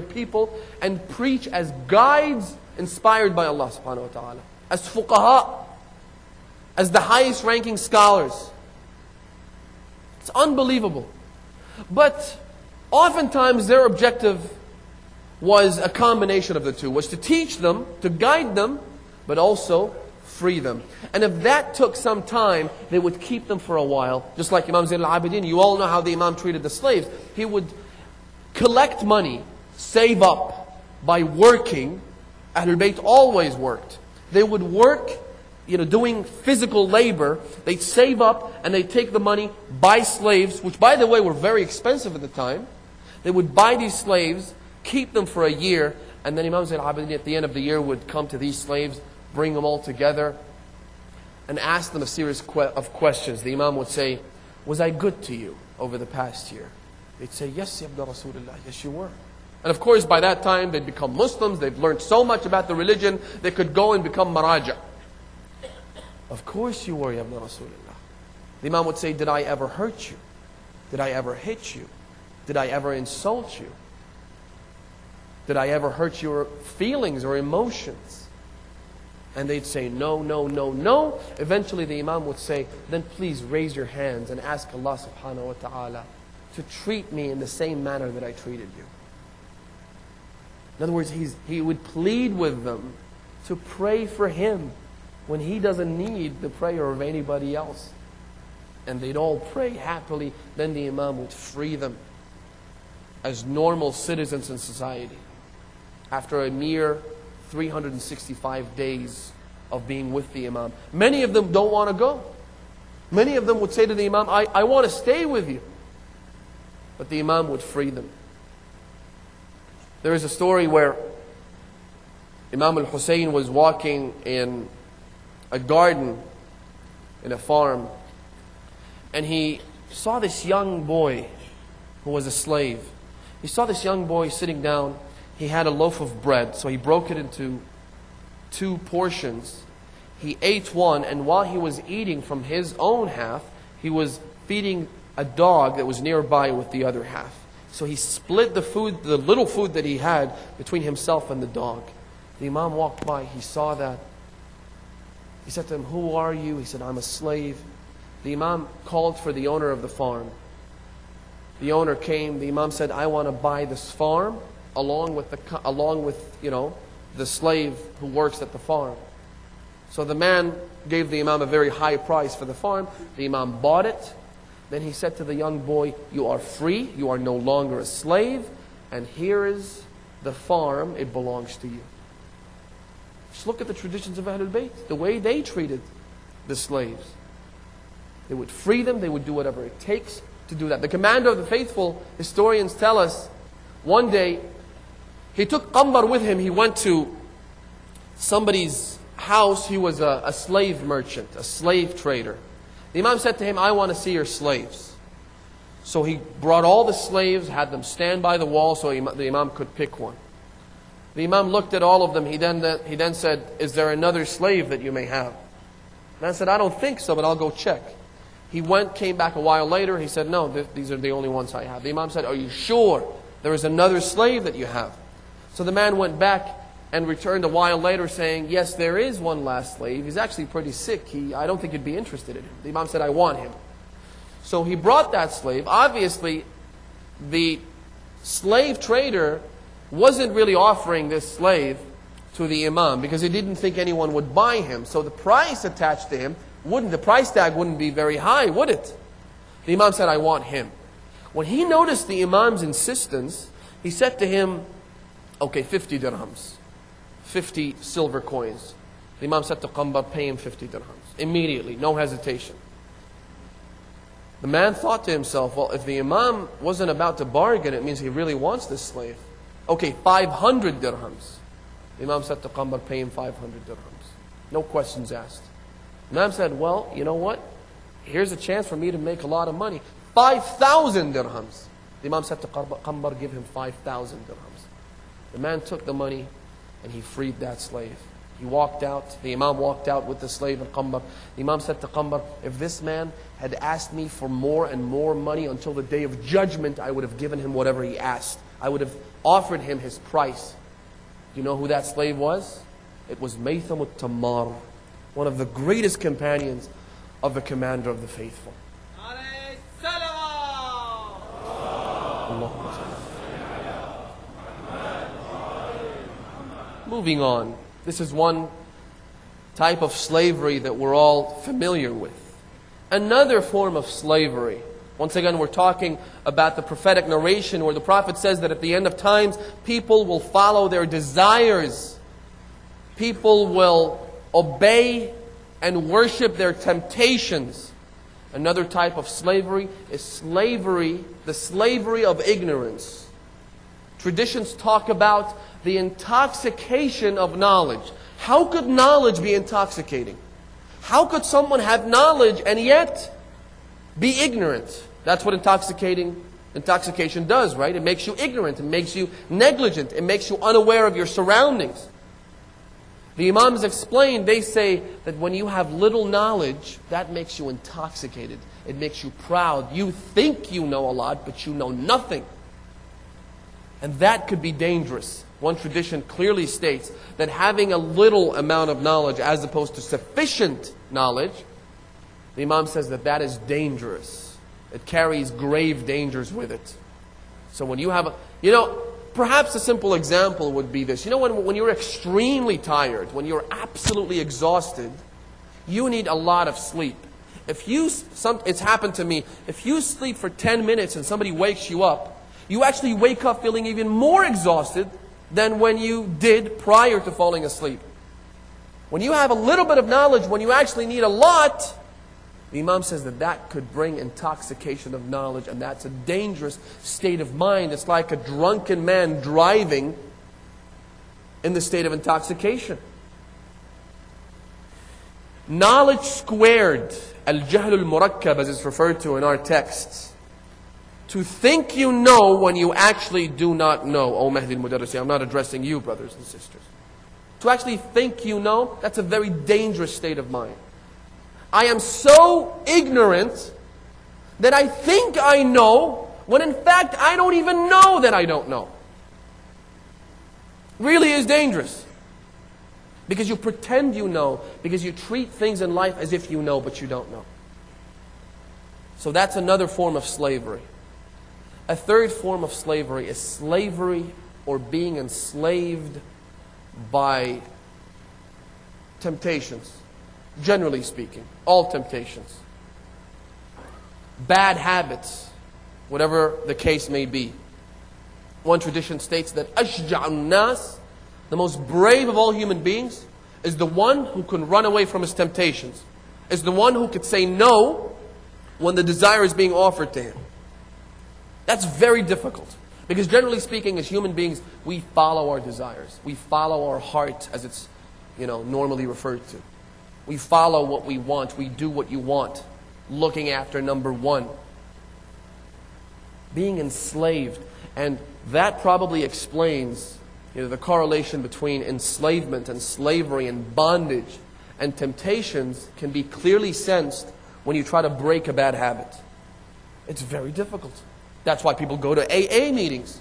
people and preach as guides inspired by Allah subhanahu wa ta'ala, as fuqaha, as the highest ranking scholars. It's unbelievable. But oftentimes their objective was a combination of the two, was to teach them, to guide them, but also free them. And if that took some time, they would keep them for a while. Just like Imam Zayn al-Abidin, you all know how the Imam treated the slaves. He would collect money, save up by working. Ahlul Bayt always worked. They would work, doing physical labor. They'd save up and they'd take the money, buy slaves, which by the way were very expensive at the time. They would buy these slaves, keep them for a year, and then Imam Zayn al-Abidin at the end of the year would come to these slaves, bring them all together, and ask them a series of questions. The Imam would say, "Was I good to you over the past year?" They'd say, "Yes, Ya Ibn Rasulullah, yes you were." And of course by that time they'd become Muslims, they've learned so much about the religion, they could go and become maraja. "Of course you were, Ya Ibn Rasulullah." The Imam would say, "Did I ever hurt you? Did I ever hit you? Did I ever insult you? Did I ever hurt your feelings or emotions?" And they'd say, "No, no, no, no." Eventually the Imam would say, "Then please raise your hands and ask Allah subhanahu wa ta'ala to treat me in the same manner that I treated you." In other words, he would plead with them to pray for him when he doesn't need the prayer of anybody else. And they'd all pray happily. Then the Imam would free them as normal citizens in society. After a mere 365 days of being with the Imam. Many of them don't want to go. Many of them would say to the Imam, I want to stay with you. But the Imam would free them. There is a story where Imam al-Hussein was walking in a garden in a farm, and he saw this young boy who was a slave. He saw this young boy sitting down. He had a loaf of bread, so he broke it into 2 portions. He ate one, and while he was eating from his own half, he was feeding a dog that was nearby with the other half. So he split the food, the little food that he had, between himself and the dog. The Imam walked by, he saw that. He said to him, "Who are you?" He said, "I'm a slave." The Imam called for the owner of the farm. The owner came. The Imam said, "I want to buy this farm along with the slave who works at the farm." So the man gave the Imam a very high price for the farm. The Imam bought it. Then he said to the young boy, "You are free, you are no longer a slave, and here is the farm, it belongs to you." Just look at the traditions of Ahlul Bayt, the way they treated the slaves. They would free them, they would do whatever it takes to do that. The commander of the faithful, historians tell us, one day, he took qambar with him. He went to somebody's house. He was a slave merchant, a slave trader. The Imam said to him, "I want to see your slaves." So he brought all the slaves, had them stand by the wall so the Imam could pick one. The Imam looked at all of them. He then said, "Is there another slave that you may have?" The man said, "I don't think so, but I'll go check." He went, came back a while later. He said, "No, these are the only ones I have." The Imam said, "Are you sure there is another slave that you have?" So the man went back and returned a while later saying, "Yes, there is one last slave. He's actually pretty sick. I don't think you'd be interested in him." The Imam said, "I want him." So he brought that slave. Obviously, the slave trader wasn't really offering this slave to the Imam because he didn't think anyone would buy him. So the price attached to him the price tag wouldn't be very high, would it? The Imam said, "I want him." When he noticed the Imam's insistence, he said to him, "Okay, 50 dirhams. 50 silver coins." The Imam said to qambar, "Pay him 50 dirhams." Immediately, no hesitation. The man thought to himself, well, if the Imam wasn't about to bargain, it means he really wants this slave. "Okay, 500 dirhams. The Imam said to qambar, "Pay him 500 dirhams. No questions asked. The Imam said, "Well, you know what? Here's a chance for me to make a lot of money. 5,000 dirhams. The Imam said to qambar, "Give him 5,000 dirhams. The man took the money and he freed that slave. He walked out. The Imam walked out with the slave and qambar. The Imam said to qambar, "If this man had asked me for more and more money until the day of judgment, I would have given him whatever he asked. I would have offered him his price. Do you know who that slave was? It was Maytham al-Tammar, one of the greatest companions of the commander of the faithful. Moving on. This is one type of slavery that we're all familiar with. Another form of slavery. Once again, we're talking about the prophetic narration where the Prophet says that at the end of times, people will follow their desires. People will obey and worship their temptations. Another type of slavery is slavery, the slavery of ignorance. Traditions talk about the intoxication of knowledge. How could knowledge be intoxicating? How could someone have knowledge and yet be ignorant? That's what intoxication does, right? It makes you ignorant. It makes you negligent. It makes you unaware of your surroundings. The Imams explain, they say that when you have little knowledge, that makes you intoxicated. It makes you proud. You think you know a lot, but you know nothing. And that could be dangerous. One tradition clearly states that having a little amount of knowledge as opposed to sufficient knowledge, the Imam says that that is dangerous. It carries grave dangers with it. So when you have perhaps a simple example would be this. When you're extremely tired, when you're absolutely exhausted, you need a lot of sleep. It's happened to me, if you sleep for 10 minutes and somebody wakes you up, you actually wake up feeling even more exhausted than when you did prior to falling asleep. When you have a little bit of knowledge, when you actually need a lot, the Imam says that that could bring intoxication of knowledge, and that's a dangerous state of mind. It's like a drunken man driving in the state of intoxication. Knowledge squared, al-jahl al-murakkab as it's referred to in our texts. To think you know when you actually do not know. Oh, Mahdi Modarresi, I'm not addressing you, brothers and sisters. To actually think you know, that's a very dangerous state of mind. I am so ignorant that I think I know, when in fact I don't even know that I don't know. Really is dangerous. Because you pretend you know, because you treat things in life as if you know, but you don't know. So that's another form of slavery. A third form of slavery is slavery or being enslaved by temptations. Generally speaking, all temptations. Bad habits, whatever the case may be. One tradition states that Ashja'un nas, the most brave of all human beings, is the one who can run away from his temptations. Is the one who could say no when the desire is being offered to him. That's very difficult. Because generally speaking, as human beings, we follow our desires. We follow our heart, as it's normally referred to. We follow what we want. We do what you want. Looking after number one. Being enslaved. And that probably explains the correlation between enslavement and slavery and bondage and temptations can be clearly sensed when you try to break a bad habit. It's very difficult. That's why people go to AA meetings.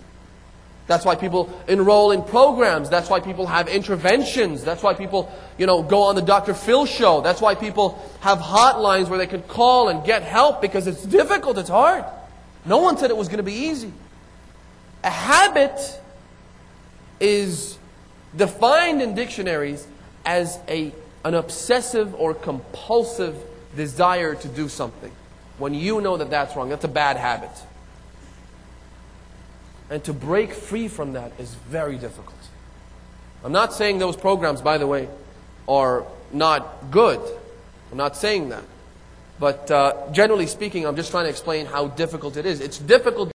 That's why people enroll in programs. That's why people have interventions. That's why people, go on the Dr. Phil show. That's why people have hotlines where they can call and get help, because it's difficult, it's hard. No one said it was going to be easy. A habit is defined in dictionaries as an obsessive or compulsive desire to do something. When you know that that's wrong, that's a bad habit. And to break free from that is very difficult. I'm not saying those programs, by the way, are not good. I'm not saying that. But generally speaking, I'm just trying to explain how difficult it is. It's difficult